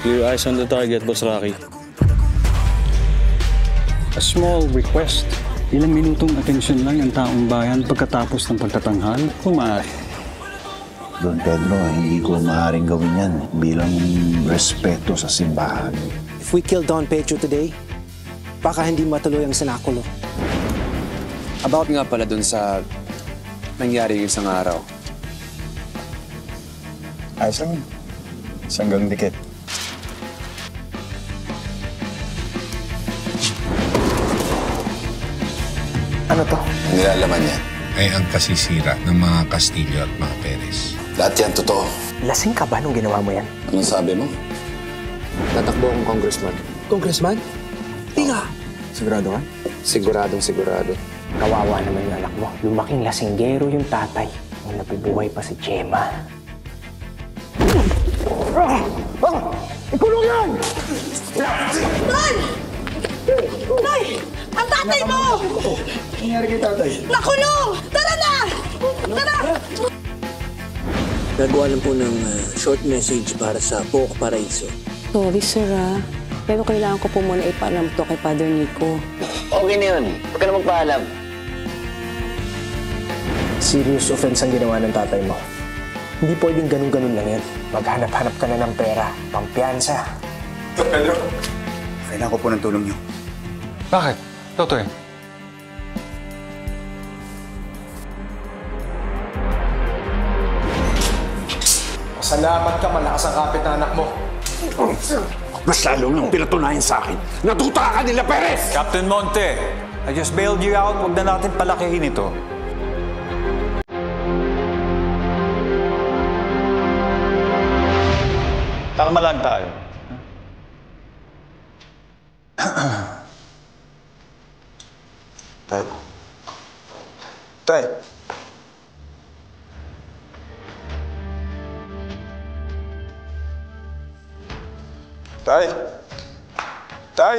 Clear eyes on the target, Boss Rocky. A small request. Ilang minutong atensyon lang ang taong bayan pagkatapos ng pagtatanghal, kung maaari. Don Pedro, hindi ko maaaring gawin yan bilang respeto sa simbahan. If we kill Don Pedro today, baka hindi matuloy ang sinakulo. About nga pala dun sa nangyari yung isang araw. Ayos lang yun. Sanggang dikit. Ano to? Nilalaman niya. Ay ang kasisira ng mga Castillo at mga Perez. Lahat yan totoo. Lasing ka ba nung ginawa mo yan? Anong sabi mo? Tatakbo akong congressman. Congressman? Di nga. Sigurado ka? Siguradong sigurado. Kawawa naman yung anak mo. Lumaking lasinggero yung tatay. Nung nabubuhay pa si Gemma. Ikulong yan! Tay! Tay! Ang tatay mo! Ano nangyari kay tatay? Nakulong! Tara na! Tara! Nagawa lang po ng short message para sa Pook Paraiso. Sorry, sir, pero kailangan ko po muna ipaalam to kay Father Nico. Okay na yun. Huwag ka na magpaalam. Serious offense ang ginawa ng tatay mo. Hindi pwedeng ganun-ganun lang yan. Maghanap-hanap ka na ng pera, pampiyansa. Pedro, kailangan ko po ng tulong niyo. Bakit? Totoy. Salamat ka, malakas ang kapit na anak mo. Mas lalo nang pinatunayan sa akin. Natuta ka nila, Perez! Captain Monte, I just bailed you out. Huwag na natin palakihin ito. Tama lang tayo. Tay. Tay. Tay. Tay.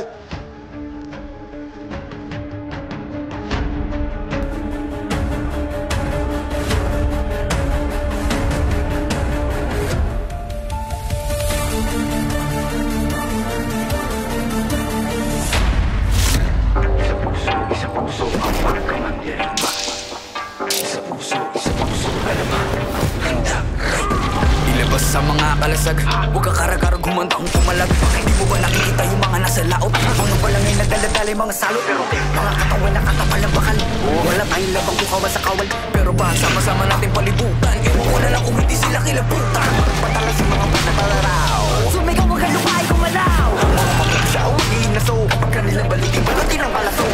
Ilabas sa mga kalasag, huwag ka karagarag humanda kung pumalag. Hindi mo ba nakikita yung mga nasa laot? Mga balangay na daladala yung mga salot. Pero mga katawan na katawan ng bakal. Wala tayong labang kukawa sa kawal. Pero ba sama-sama natin palibutan? Ewan ko na lang kung hindi sila kilabutan. Patala sa mga panatalaraw. Sumigaw wag ka lumay kumalaw. Ang mga pagkakasyaw, mag-iinaso. Kapag kanilang balikin, balatin ang kalaso.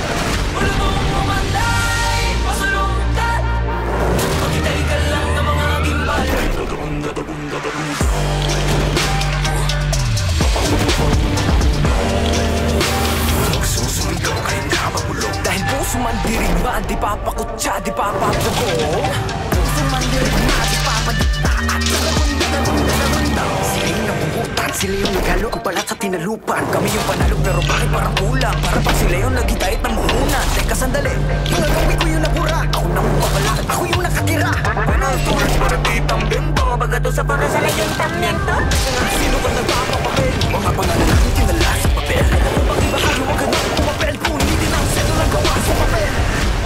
Wala mong pumanday, pasalungkat. Magitay ka lang ng mga gimbal. Susumigaw kayong nakapagulong. Dahil puso man dirigma, di papakutsa, di papapugo. Puso man dirigma, di papadikta. At narunda. Sila yung nabubutan, sila yung nagalo. Ang balat sa tinalupan, kami yung panalo. Pero bakit parang kulang? Para pag sila yung nagitahit ng muhunan. Teka sandali, yung nagawi ko yung nabura. Ako nang mapapala, ako yung nakatira. Panalturas para di tambento. Bagato sa para sa ayuntamiento. Sino ba nagpapapapel? Mga pangalan natin tinala sa papel. Pag ibahagi mo ka na pumapel. Kung hindi na ang seto lang gawa sa papel.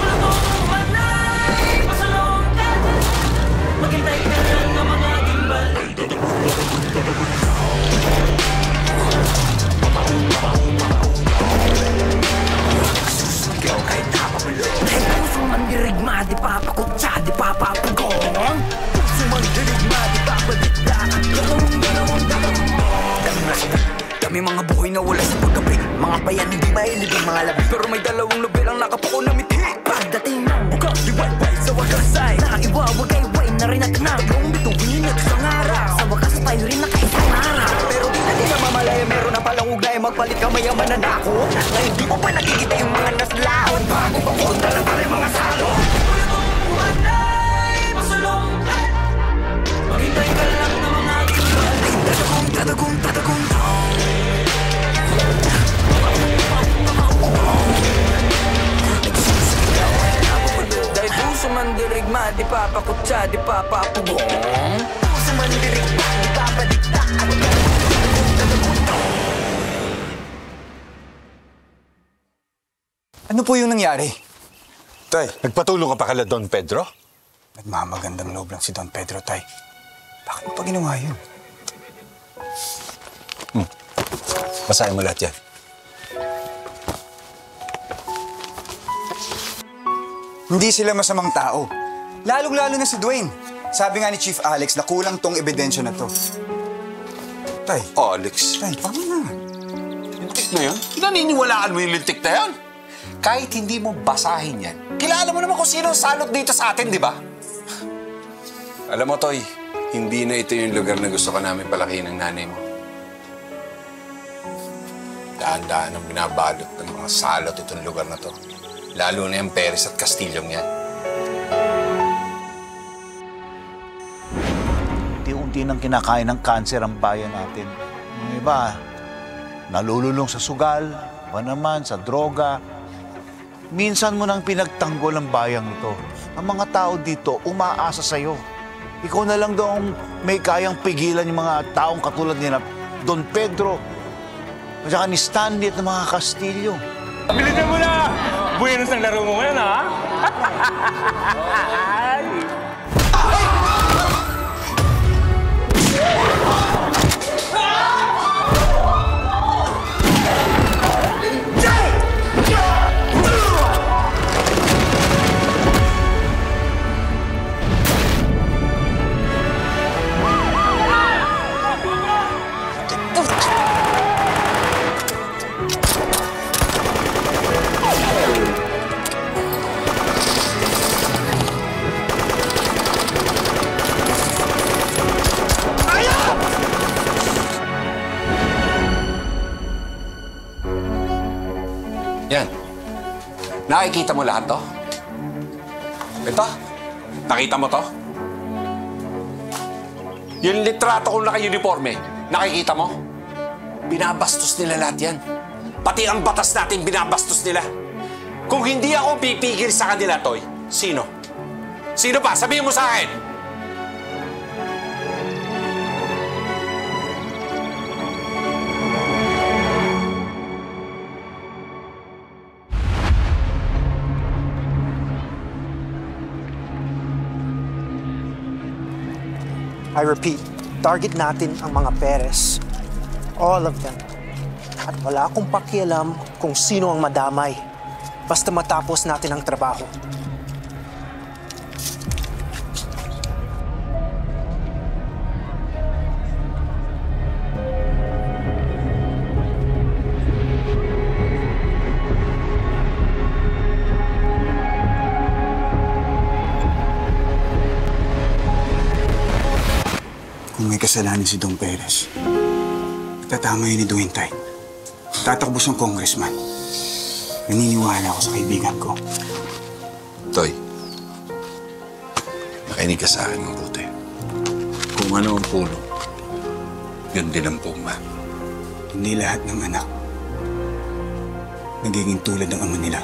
Wala mo manay, pasalungkat. Maghintay ka lang ng mga gimbal. Susugaw kahit napapulong. Dahil puso man dirigma, di papakutsa, di papapugong. Puso man dirigma, di papadikta. Kami mga buhay na wala sa paggabi. Mga bayan hindi mailibig mga labi. Pero may dalawang nobel ang nakapuko na mithi. Pagdating ng buka, di wayway sa wakas ay nakaiwawagay-way na rin at nagong bituin at isang araw. Sa wakas tayo rin nakaisang araw. Pero di natin na mamalaya, meron na palang ugnay. Magpalit ka mayaman na nako. Ngayon di mo pa nakikita yung mga naslaon. Bago pa punta lang tayo mga salo. Wala mong buwanay, masalungkat. Maghintay ka lang ng mga gimbal. Tatagong dahil puso man dirigma, di papakutsa, di papapugong. Puso man dirigma, di papadikta. Ano po yung nangyari? Tay, nagpatulong ka pa kala Don Pedro? Nagmamagandang loob lang si Don Pedro, Tay. Bakit mo pa ginawa yun? Basahin mo lahat yan. Hindi sila masamang tao. Lalong-lalo na si Dwayne. Sabi nga ni Chief Alex na kulang tong ebidensya na to. Tay. Alex. Tay, tama na. Lintik na yan? Pinaniniwalaan mo yung lintik na yan? Kahit hindi mo basahin yan, kilala mo naman kung sino ang salot dito sa atin, di ba? Alam mo, Toy, hindi na ito yung lugar na gusto ka namin palakihin ng nanay mo. Daan-daan ang binabalot ng mga salot itong lugar na to. Lalo na yung Perez at Castillong yan. Unti-unti nang kinakain ng kanser ang bayan natin. Yung iba, nalululong sa sugal, iba naman sa droga. Minsan mo nang pinagtanggol ang bayang ito. Ang mga tao dito umaasa sa'yo. Ikaw na lang daw ang may kayang pigilan yung mga taong katulad ni Don Pedro at saka ni Stanley at ng mga Castillo. Bilisan mo na! Buenos ang laro mo ngayon, ha? Yan. Nakikita mo lahat to? Ito? Nakita mo to? Yung litrato kong naka-uniforme, nakikita mo? Binabastos nila lahat yan. Pati ang batas natin binabastos nila. Kung hindi ako pipigil sa kanila, Toy, sino? Sino pa? Sabihin mo sa akin! I repeat, target natin ang mga Perez. All of them. At wala akong pakialam kung sino ang madamay. Basta matapos natin ang trabaho. Kung may kasalanan si Don Perez, tatama yun ni Dwayne, Tay. Tatakbo siyang congressman. Naniniwala ako sa kaibigan ko. Toy, makinig ka sa akin mabuti. Kung ano ang puno, yun din ang puma. Hindi lahat ng anak nagiging tulad ng ama nila.